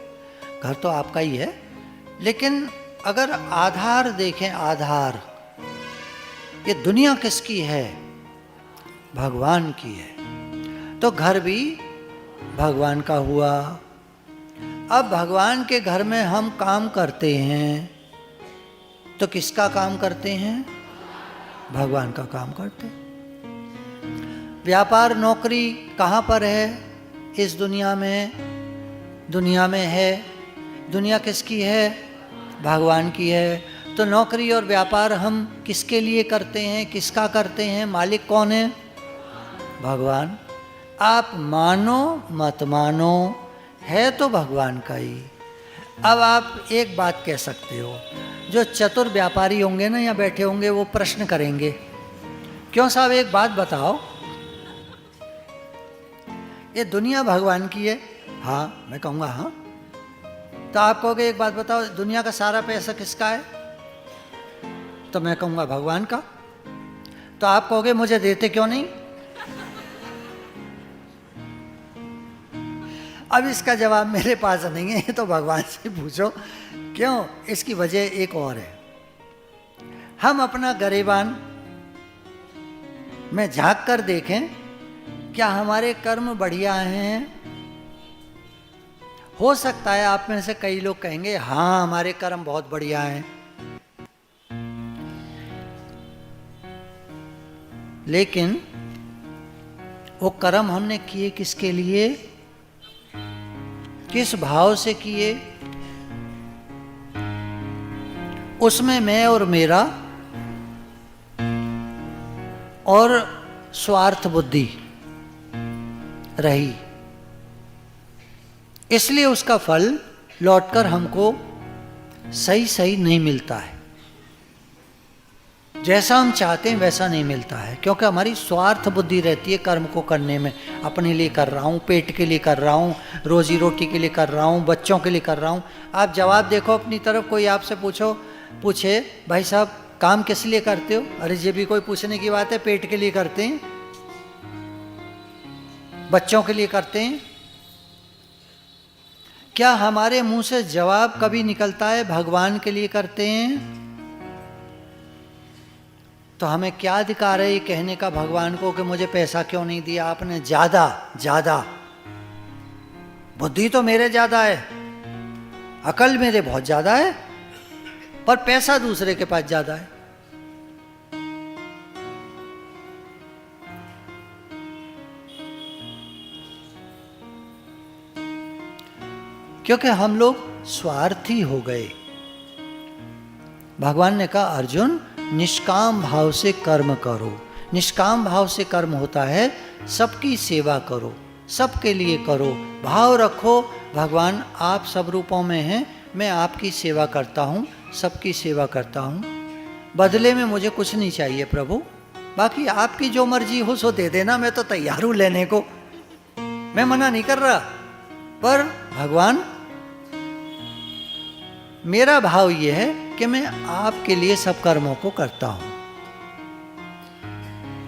घर तो आपका ही है। लेकिन अगर आधार देखें, आधार, ये दुनिया किसकी है? भगवान की है। तो घर भी भगवान का हुआ। अब भगवान के घर में हम काम करते हैं, तो किसका काम करते हैं? भगवान का काम करते हैं। व्यापार, नौकरी कहाँ पर है? इस दुनिया में, दुनिया में है। दुनिया किसकी है? भगवान की है। तो नौकरी और व्यापार हम किसके लिए करते हैं? किसका करते हैं? मालिक कौन है? भगवान। आप मानो मत मानो, है तो भगवान का ही। अब आप एक बात कह सकते हो, जो चतुर व्यापारी होंगे ना यहाँ बैठे होंगे, वो प्रश्न करेंगे, क्यों साहब एक बात बताओ, ये दुनिया भगवान की है? हाँ, मैं कहूँगा हाँ। तो आप कहोगे एक बात बताओ, दुनिया का सारा पैसा किसका है? तो मैं कहूँगा भगवान का। तो आप कहोगे मुझे देते क्यों नहीं? अब इसका जवाब मेरे पास नहीं है, तो भगवान से पूछो। क्यों? इसकी वजह एक और है। हम अपना गरेबान में झांक कर देखें, क्या हमारे कर्म बढ़िया हैं? हो सकता है आप में से कई लोग कहेंगे हाँ हमारे कर्म बहुत बढ़िया हैं, लेकिन वो कर्म हमने किए किसके लिए? किस भाव से किए? उसमें मैं और मेरा और स्वार्थ बुद्धि रही, इसलिए उसका फल लौटकर हमको सही सही नहीं मिलता है। जैसा हम चाहते हैं वैसा नहीं मिलता है, क्योंकि हमारी स्वार्थ बुद्धि रहती है कर्म को करने में। अपने लिए कर रहा हूँ, पेट के लिए कर रहा हूँ, रोजी रोटी के लिए कर रहा हूँ, बच्चों के लिए कर रहा हूँ। आप जवाब देखो अपनी तरफ। कोई आपसे पूछे भाई साहब काम किस लिए करते हो? अरे ये भी कोई पूछने की बात है? पेट के लिए करते हैं, बच्चों के लिए करते हैं। क्या हमारे मुंह से जवाब कभी निकलता है भगवान के लिए करते हैं? तो हमें क्या अधिकार है ये कहने का भगवान को कि मुझे पैसा क्यों नहीं दिया आपने? ज्यादा ज्यादा बुद्धि तो मेरे ज्यादा है, अकल मेरे बहुत ज्यादा है, पर पैसा दूसरे के पास ज्यादा है। क्योंकि हम लोग स्वार्थी हो गए। भगवान ने कहा अर्जुन निष्काम भाव से कर्म करो। निष्काम भाव से कर्म होता है सबकी सेवा करो, सबके लिए करो, भाव रखो भगवान आप सब रूपों में हैं, मैं आपकी सेवा करता हूँ, सबकी सेवा करता हूँ, बदले में मुझे कुछ नहीं चाहिए प्रभु, बाकी आपकी जो मर्जी हो सो दे देना, मैं तो तैयार हूँ लेने को, मैं मना नहीं कर रहा। पर भगवान मेरा भाव ये है कि मैं आपके लिए सब कर्मों को करता हूँ,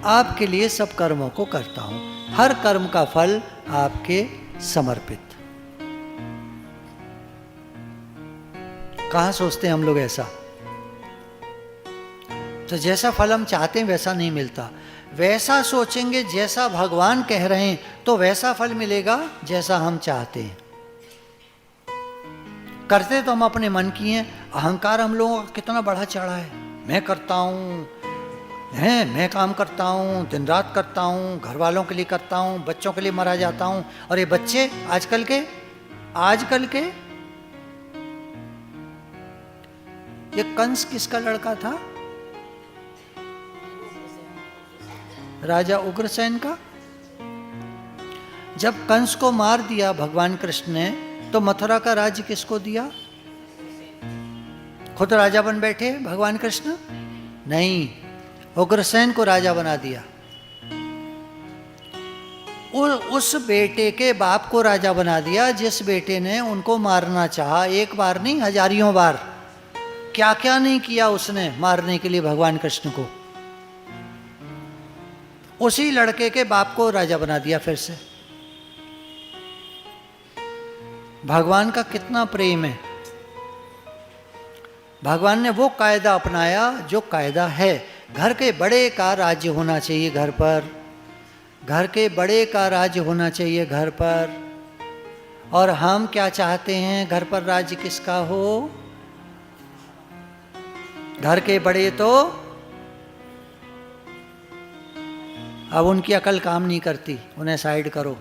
आपके लिए सब कर्मों को करता हूँ, हर कर्म का फल आपके समर्पित। कहाँ सोचते हैं हम लोग ऐसा? तो जैसा फल हम चाहते हैं वैसा नहीं मिलता। वैसा सोचेंगे जैसा भगवान कह रहे हैं तो वैसा फल मिलेगा जैसा हम चाहते हैं। करते तो हम अपने मन की हैं। अहंकार हम लोगों का कितना बढ़ा चढ़ा है, मैं करता हूँ, मैं काम करता हूँ, दिन रात करता हूँ, घर वालों के लिए करता हूँ, बच्चों के लिए मरा जाता हूँ। और ये बच्चे आजकल के ये कंस किसका लड़का था? राजा उग्रसेन का। जब कंस को मार दिया भगवान कृष्ण ने तो मथुरा का राज्य किसको दिया? खुद राजा बन बैठे भगवान कृष्ण? नहीं, उग्रसेन को राजा बना दिया। उस बेटे के बाप को राजा बना दिया जिस बेटे ने उनको मारना चाहा, एक बार नहीं हजारियों बार। क्या क्या नहीं किया उसने मारने के लिए भगवान कृष्ण को। उसी लड़के के बाप को राजा बना दिया फिर से। भगवान का कितना प्रेम है। भगवान ने वो कायदा अपनाया जो कायदा है। घर के बड़े का राज्य होना चाहिए घर पर, घर के बड़े का राज्य होना चाहिए घर पर। और हम क्या चाहते हैं? घर पर राज्य किसका हो? घर के बड़े तो अब उनकी अकल काम नहीं करती, उन्हें साइड करो।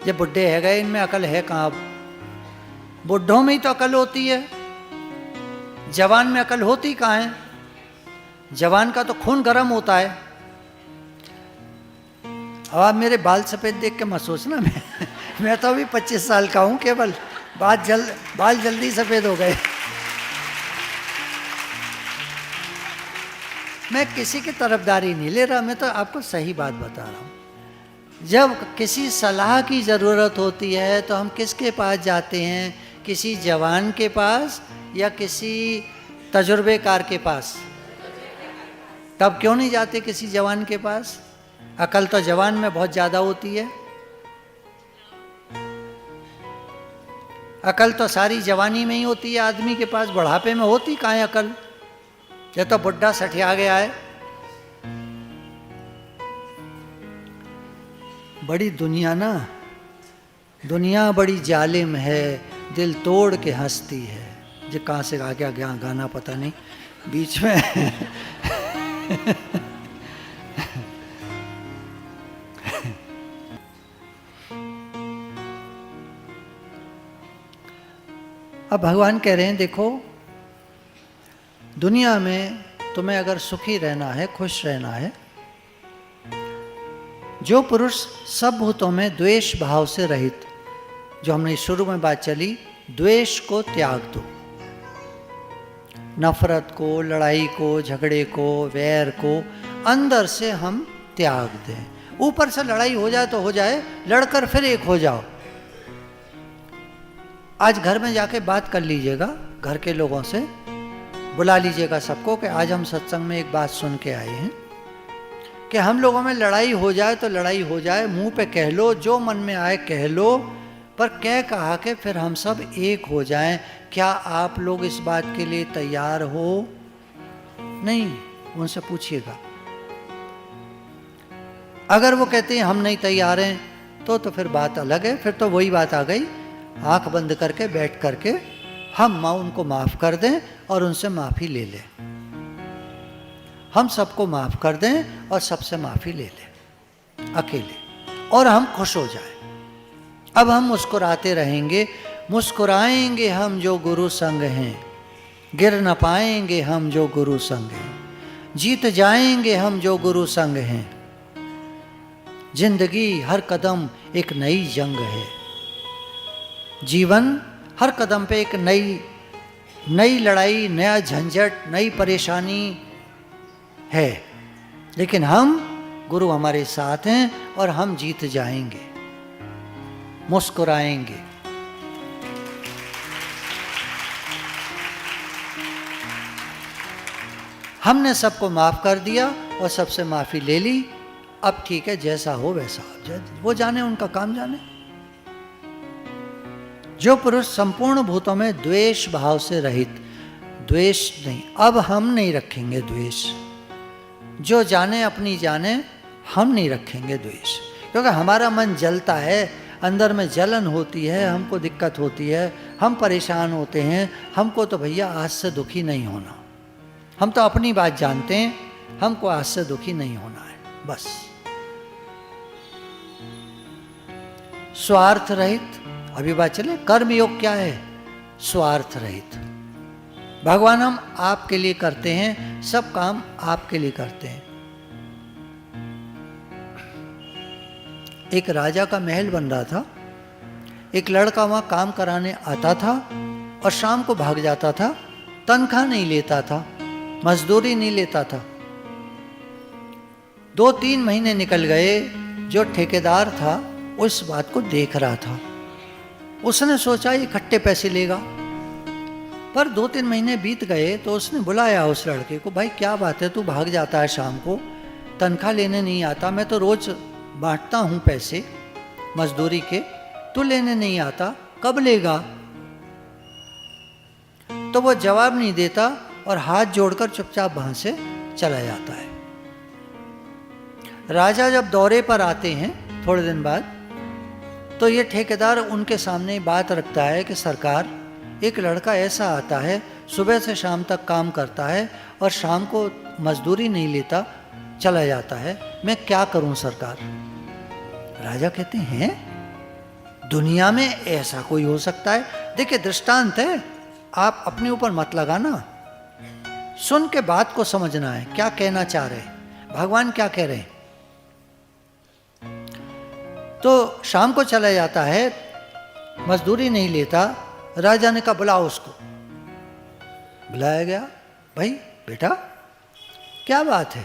ये बुढ़े है गए, इनमें अकल है कहाँ? बुढ़ों में ही तो अकल होती है, जवान में अकल होती कहाँ है? जवान का तो खून गर्म होता है। अब आप मेरे बाल सफेद देख के मत सोचना, मैं तो अभी 25 साल का हूँ केवल, बाल जल्दी सफेद हो गए। मैं किसी की तरफदारी नहीं ले रहा, मैं तो आपको सही बात बता रहा हूँ। जब किसी सलाह की ज़रूरत होती है तो हम किसके पास जाते हैं? किसी जवान के पास या किसी तजुर्बेकार के पास? तब क्यों नहीं जाते किसी जवान के पास? अकल तो जवान में बहुत ज़्यादा होती है। अकल तो सारी जवानी में ही होती है आदमी के पास, बुढ़ापे में होती कहाँ है अकल? ये तो बुढ़ा सठिया गया है। बड़ी दुनिया ना, दुनिया बड़ी जालिम है, दिल तोड़ के हंसती है। जो कहाँ से आ गया गाना पता नहीं बीच में। अब भगवान कह रहे हैं देखो, दुनिया में तुम्हें अगर सुखी रहना है, खुश रहना है, जो पुरुष सब भूतों में द्वेष भाव से रहित, जो हमने शुरू में बात चली, द्वेष को त्याग दो। नफरत को, लड़ाई को, झगड़े को, वैर को अंदर से हम त्याग दें। ऊपर से लड़ाई हो जाए तो हो जाए, लड़कर फिर एक हो जाओ। आज घर में जाके बात कर लीजिएगा, घर के लोगों से बुला लीजिएगा सबको कि आज हम सत्संग में एक बात सुन के आए हैं कि हम लोगों में लड़ाई हो जाए तो लड़ाई हो जाए, मुंह पे कह लो, जो मन में आए कह लो, पर कह कहा के फिर हम सब एक हो जाएं। क्या आप लोग इस बात के लिए तैयार हो? नहीं, उनसे पूछिएगा। अगर वो कहते हैं हम नहीं तैयार हैं तो फिर बात अलग है। फिर तो वही बात आ गई, आंख बंद करके बैठ करके हम उनको माफ़ कर दें और उनसे माफ़ी ले लें। हम सबको माफ़ कर दें और सबसे माफ़ी ले लें अकेले, और हम खुश हो जाएं। अब हम मुस्कुराते रहेंगे, मुस्कुराएंगे हम जो गुरु संग हैं, गिर न पाएंगे हम जो गुरु संग हैं, जीत जाएंगे हम जो गुरु संग हैं। जिंदगी हर कदम एक नई जंग है, जीवन हर कदम पे एक नई लड़ाई, नया झंझट, नई परेशानी है, लेकिन हम, गुरु हमारे साथ हैं और हम जीत जाएंगे, मुस्कुराएंगे। हमने सबको माफ कर दिया और सबसे माफी ले ली। अब ठीक है, जैसा हो वैसा, वो जाने, उनका काम जाने। जो पुरुष संपूर्ण भूतों में द्वेष भाव से रहित, द्वेष नहीं, अब हम नहीं रखेंगे द्वेष। जो जाने अपनी जाने, हम नहीं रखेंगे द्वेष, क्योंकि हमारा मन जलता है, अंदर में जलन होती है, हमको दिक्कत होती है, हम परेशान होते हैं। हमको तो भैया आज से दुखी नहीं होना, हम तो अपनी बात जानते हैं, हमको आज से दुखी नहीं होना है, बस। स्वार्थ रहित, अभी बात चले, कर्म योग क्या है? स्वार्थ रहित। भगवान हम आपके लिए करते हैं, सब काम आपके लिए करते हैं। एक राजा का महल बन रहा था, एक लड़का वहां काम कराने आता था और शाम को भाग जाता था, तनख्वाह नहीं लेता था, मजदूरी नहीं लेता था। 2-3 महीने निकल गए, जो ठेकेदार था उस बात को देख रहा था। उसने सोचा इकट्ठे पैसे लेगा, पर 2-3 महीने बीत गए तो उसने बुलाया उस लड़के को, भाई क्या बात है, तू भाग जाता है शाम को, तनख्वाह लेने नहीं आता, मैं तो रोज बांटता हूँ पैसे मजदूरी के, तू लेने नहीं आता, कब लेगा? तो वो जवाब नहीं देता और हाथ जोड़कर चुपचाप वहां से चला जाता है। राजा जब दौरे पर आते हैं थोड़े दिन बाद, तो ये ठेकेदार उनके सामने बात रखता है कि सरकार, एक लड़का ऐसा आता है, सुबह से शाम तक काम करता है और शाम को मजदूरी नहीं लेता, चला जाता है, मैं क्या करूं सरकार? राजा कहते हैं दुनिया में ऐसा कोई हो सकता है? देखिए दृष्टांत है, आप अपने ऊपर मत लगाना, सुन के बात को समझना है, क्या कहना चाह रहे हैं, भगवान क्या कह रहे हैं। तो शाम को चला जाता है, मजदूरी नहीं लेता। राजा ने कहा बुलाओ उसको। बुलाया गया, भाई बेटा क्या बात है,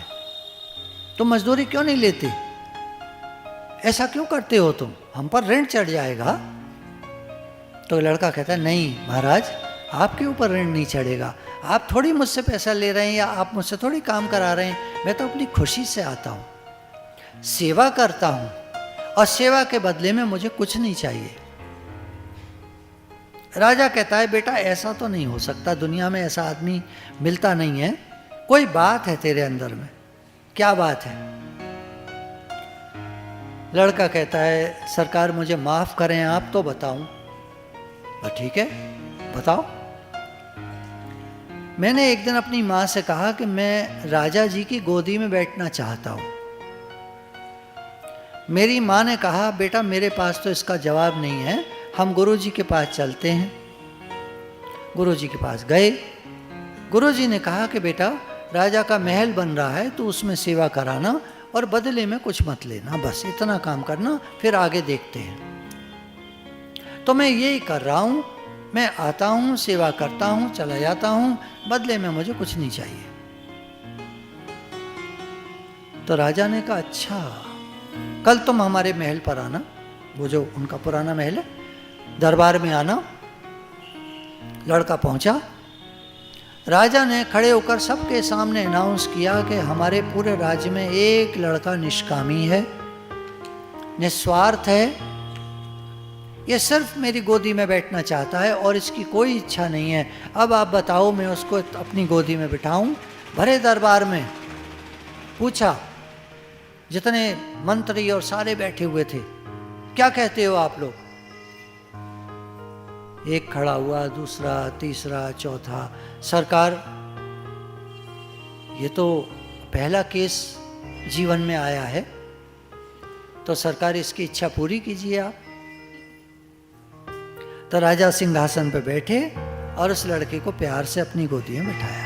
तुम मजदूरी क्यों नहीं लेते, ऐसा क्यों करते हो तुम, हम पर ऋण चढ़ जाएगा। तो लड़का कहता है नहीं महाराज, आपके ऊपर ऋण नहीं चढ़ेगा, आप थोड़ी मुझसे पैसा ले रहे हैं या आप मुझसे थोड़ी काम करा रहे हैं, मैं तो अपनी खुशी से आता हूँ, सेवा करता हूँ और सेवा के बदले में मुझे कुछ नहीं चाहिए। राजा कहता है बेटा ऐसा तो नहीं हो सकता, दुनिया में ऐसा आदमी मिलता नहीं है, कोई बात है तेरे अंदर में, क्या बात है? लड़का कहता है सरकार मुझे माफ करें आप, तो बताऊं। ठीक है बताओ। मैंने एक दिन अपनी माँ से कहा कि मैं राजा जी की गोदी में बैठना चाहता हूँ। मेरी माँ ने कहा बेटा मेरे पास तो इसका जवाब नहीं है, हम गुरुजी के पास चलते हैं। गुरुजी के पास गए। गुरुजी ने कहा कि बेटा राजा का महल बन रहा है तो उसमें सेवा कराना और बदले में कुछ मत लेना, बस इतना काम करना, फिर आगे देखते हैं। तो मैं यही कर रहा हूँ, मैं आता हूँ, सेवा करता हूँ, चला जाता हूँ, बदले में मुझे कुछ नहीं चाहिए। तो राजा ने कहा अच्छा कल तुम हमारे महल पर आना, वो जो उनका पुराना महल है, दरबार में आना। लड़का पहुंचा। राजा ने खड़े होकर सबके सामने अनाउंस किया कि हमारे पूरे राज्य में एक लड़का निष्कामी है, निस्वार्थ है, ये सिर्फ मेरी गोदी में बैठना चाहता है और इसकी कोई इच्छा नहीं है। अब आप बताओ मैं उसको अपनी गोदी में बिठाऊं भरे दरबार में पूछा, जितने मंत्री और सारे बैठे हुए थे, क्या कहते हो आप लोग? एक खड़ा हुआ, दूसरा, तीसरा, चौथा, सरकार ये तो पहला केस जीवन में आया है, तो सरकार इसकी इच्छा पूरी कीजिए आप। तो राजा सिंहासन पे बैठे और उस लड़के को प्यार से अपनी गोदी में बिठाया।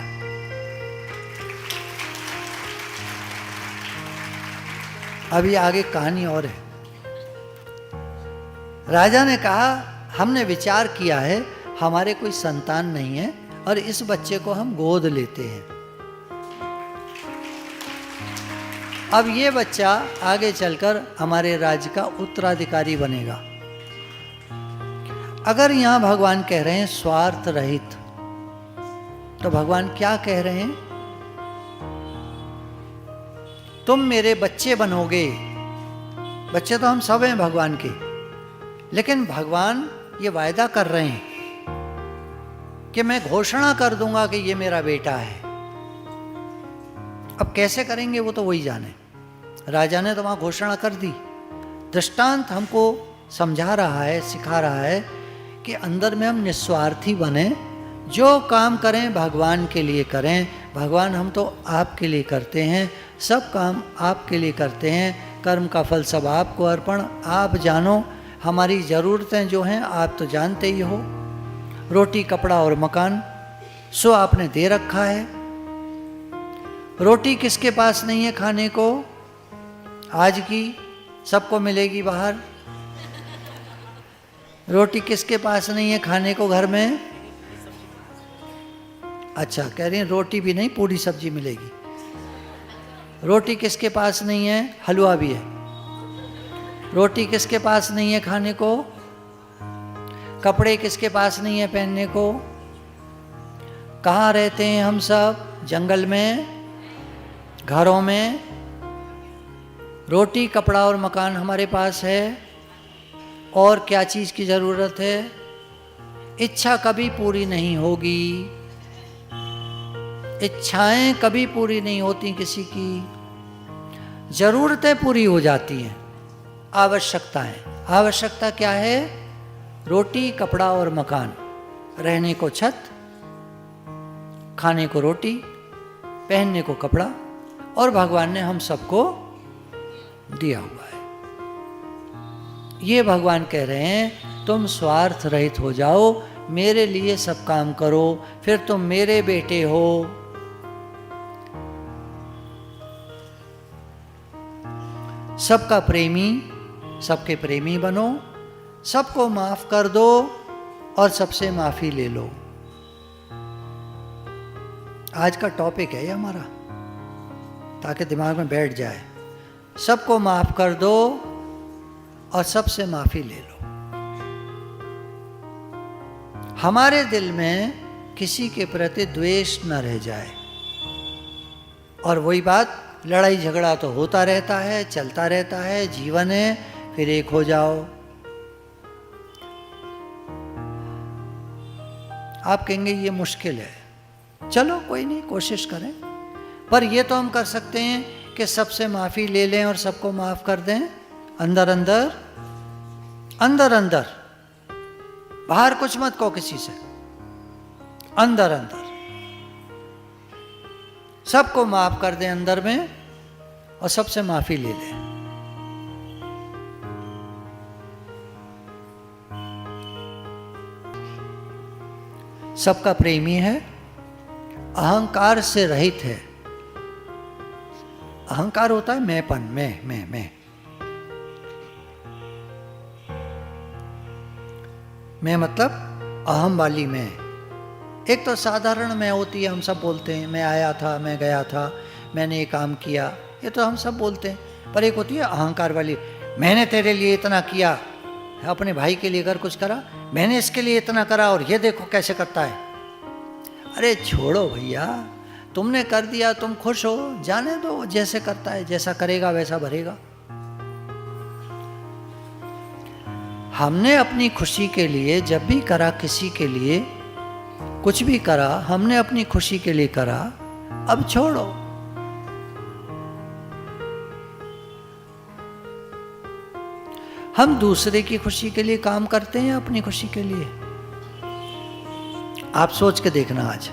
अभी आगे कहानी और है। राजा ने कहा, हमने विचार किया है, हमारे कोई संतान नहीं है और इस बच्चे को हम गोद लेते हैं। अब ये बच्चा आगे चलकर हमारे राज्य का उत्तराधिकारी बनेगा। अगर यहां भगवान कह रहे हैं स्वार्थ रहित, तो भगवान क्या कह रहे हैं? तुम मेरे बच्चे बनोगे। बच्चे तो हम सब हैं भगवान के, लेकिन भगवान ये वायदा कर रहे हैं कि मैं घोषणा कर दूंगा कि ये मेरा बेटा है। अब कैसे करेंगे वो तो वही जाने। राजा ने तो वहां घोषणा कर दी। दृष्टांत हमको समझा रहा है, सिखा रहा है कि अंदर में हम निस्वार्थी बने, जो काम करें भगवान के लिए करें। भगवान हम तो आपके लिए करते हैं, सब काम आपके लिए करते हैं, कर्म का फल सब आपको अर्पण, आप जानो। हमारी ज़रूरतें जो हैं आप तो जानते ही हो, रोटी कपड़ा और मकान सो आपने दे रखा है। रोटी किसके पास नहीं है खाने को? आज की सबको मिलेगी बाहर। रोटी किसके पास नहीं है खाने को घर में? अच्छा, कह रही हैं रोटी भी नहीं, पूरी सब्जी मिलेगी। रोटी किसके पास नहीं है? हलवा भी है। रोटी किसके पास नहीं है खाने को? कपड़े किसके पास नहीं है पहनने को? कहाँ रहते हैं हम सब? जंगल में, घरों में। रोटी कपड़ा और मकान हमारे पास है, और क्या चीज़ की ज़रूरत है? इच्छा कभी पूरी नहीं होगी, इच्छाएं कभी पूरी नहीं होती किसी की, ज़रूरतें पूरी हो जाती हैं। आवश्यकताएं, आवश्यकता क्या है? रोटी कपड़ा और मकान, रहने को छत, खाने को रोटी, पहनने को कपड़ा, और भगवान ने हम सबको दिया हुआ है। ये भगवान कह रहे हैं तुम स्वार्थ रहित हो जाओ, मेरे लिए सब काम करो, फिर तुम मेरे बेटे हो। सबका प्रेमी, सबके प्रेमी बनो, सबको माफ कर दो और सबसे माफी ले लो। आज का टॉपिक है ये हमारा, ताकि दिमाग में बैठ जाए। सबको माफ कर दो और सबसे माफी ले लो। हमारे दिल में किसी के प्रति द्वेष न रह जाए। और वही बात, लड़ाई झगड़ा तो होता रहता है, चलता रहता है, जीवन है, फिर एक हो जाओ। आप कहेंगे ये मुश्किल है, चलो कोई नहीं, कोशिश करें। पर ये तो हम कर सकते हैं कि सबसे माफी ले लें और सबको माफ कर दें। अंदर अंदर, अंदर अंदर, बाहर कुछ मत कहो किसी से, अंदर अंदर सबको माफ कर दें अंदर में, और सबसे माफी ले लें। सबका प्रेमी है, अहंकार से रहित है। अहंकार होता है मैंपन, मैं। मैं मतलब अहम वाली मैं। एक तो साधारण मैं होती है, हम सब बोलते हैं, मैं आया था, मैं गया था, मैंने ये काम किया, ये तो हम सब बोलते हैं। पर एक होती है अहंकार वाली, मैंने तेरे लिए इतना किया, अपने भाई के लिए अगर कुछ करा, मैंने इसके लिए इतना करा और ये देखो कैसे करता है। अरे छोड़ो भैया, तुमने कर दिया, तुम खुश हो, जाने दो, जैसे करता है, जैसा करेगा वैसा भरेगा। हमने अपनी खुशी के लिए जब भी करा, किसी के लिए कुछ भी करा, हमने अपनी खुशी के लिए करा, अब छोड़ो। हम दूसरे की खुशी के लिए काम करते हैं या अपनी खुशी के लिए? आप सोच के देखना। आज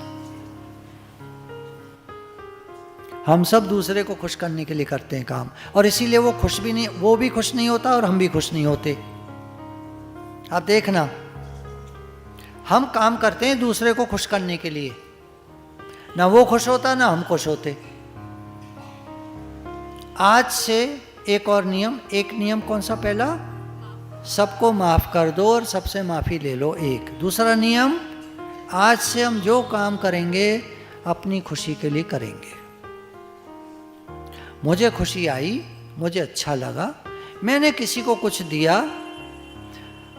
हम सब दूसरे को खुश करने के लिए करते हैं काम, और इसीलिए वो भी खुश नहीं होता और हम भी खुश नहीं होते। आप देखना, हम काम करते हैं दूसरे को खुश करने के लिए, ना वो खुश होता ना हम खुश होते। आज से एक और नियम, एक नियम कौन सा? पहला, सबको माफ कर दो और सबसे माफी ले लो। एक दूसरा नियम, आज से हम जो काम करेंगे अपनी खुशी के लिए करेंगे। मुझे खुशी आई, मुझे अच्छा लगा, मैंने किसी को कुछ दिया,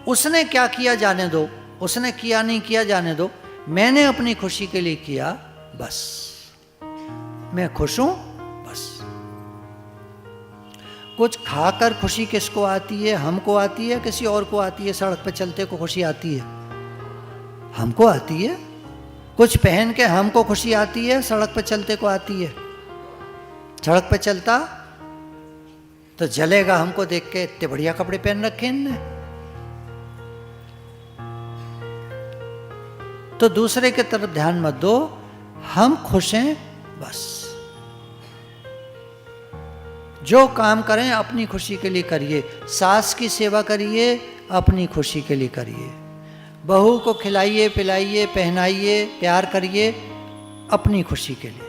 उसने क्या किया जाने दो, उसने किया नहीं किया जाने दो, मैंने अपनी खुशी के लिए किया, बस मैं खुश हूं, बस। कुछ खाकर खुशी किसको आती है? हमको आती है, किसी और को आती है? सड़क पे चलते को खुशी आती है? हमको आती है। कुछ पहन के हमको खुशी आती है, सड़क पे चलते को आती है? सड़क पे चलता तो जलेगा हमको देख के, इतने बढ़िया कपड़े पहन रखे इनने। तो दूसरे की तरफ ध्यान मत दो, हम खुश हैं, बस। जो काम करें अपनी खुशी के लिए करिए। सास की सेवा करिए, अपनी खुशी के लिए करिए। बहू को खिलाइए, पिलाइए, पहनाइए, प्यार करिए, अपनी खुशी के लिए।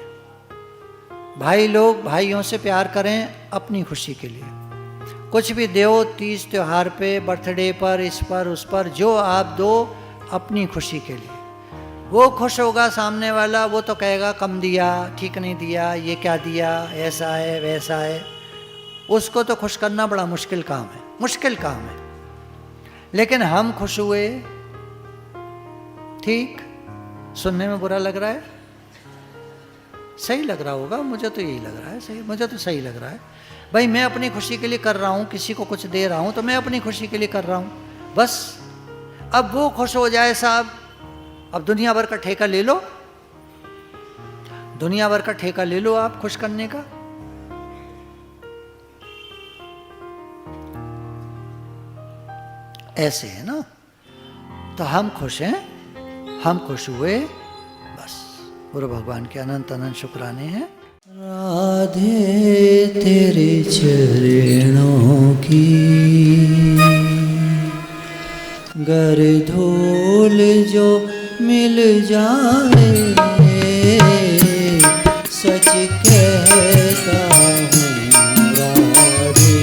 भाई लोग भाइयों से प्यार करें, अपनी खुशी के लिए। कुछ भी दो, तीज त्योहार पे, बर्थडे पर, इस पर उस पर, जो आप दो अपनी खुशी के लिए। वो खुश होगा सामने वाला, वो तो कहेगा कम दिया, ठीक नहीं दिया, ये क्या दिया, ऐसा है वैसा है। उसको तो खुश करना बड़ा मुश्किल काम है, मुश्किल काम है। लेकिन हम खुश हुए, ठीक, सुनने में बुरा लग रहा है, सही लग रहा होगा, मुझे तो यही लग रहा है, सही, मुझे तो सही लग रहा है। भाई मैं अपनी खुशी के लिए कर रहा हूँ, किसी को कुछ दे रहा हूँ तो मैं अपनी खुशी के लिए कर रहा हूँ, बस। अब वो खुश हो जाए साहब, अब दुनिया भर का ठेका ले लो, दुनिया भर का ठेका ले लो आप खुश करने का। ऐसे है ना। तो हम खुश हैं, हम खुश हुए, बस। गुरु भगवान के अनंत अनंत शुक्राने हैं। राधे तेरे चरणों की गर धूल जो मिल जाए, सच कहता हूँ राधे,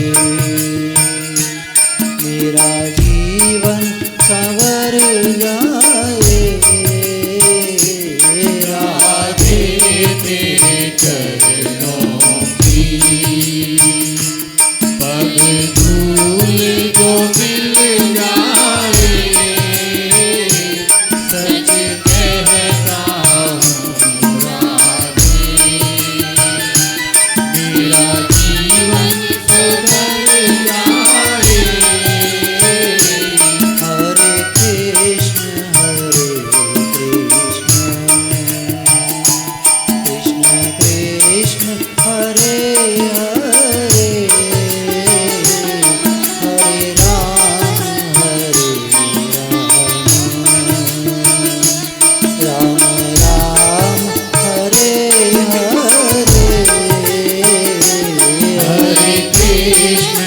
मेरा जीवन संवर जाए। राधे तेरे चरणों की पग धूल जो मिल जाए, सच कहता हूँ राधे, मेरा जीवन सुधर जाए। हरे कृष्ण कृष्ण कृष्ण हरे हरे, हरे राम राम राम हरे हरे, हरे कृष्ण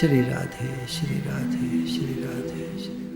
श्री राधे श्री राधे श्री राधे श्री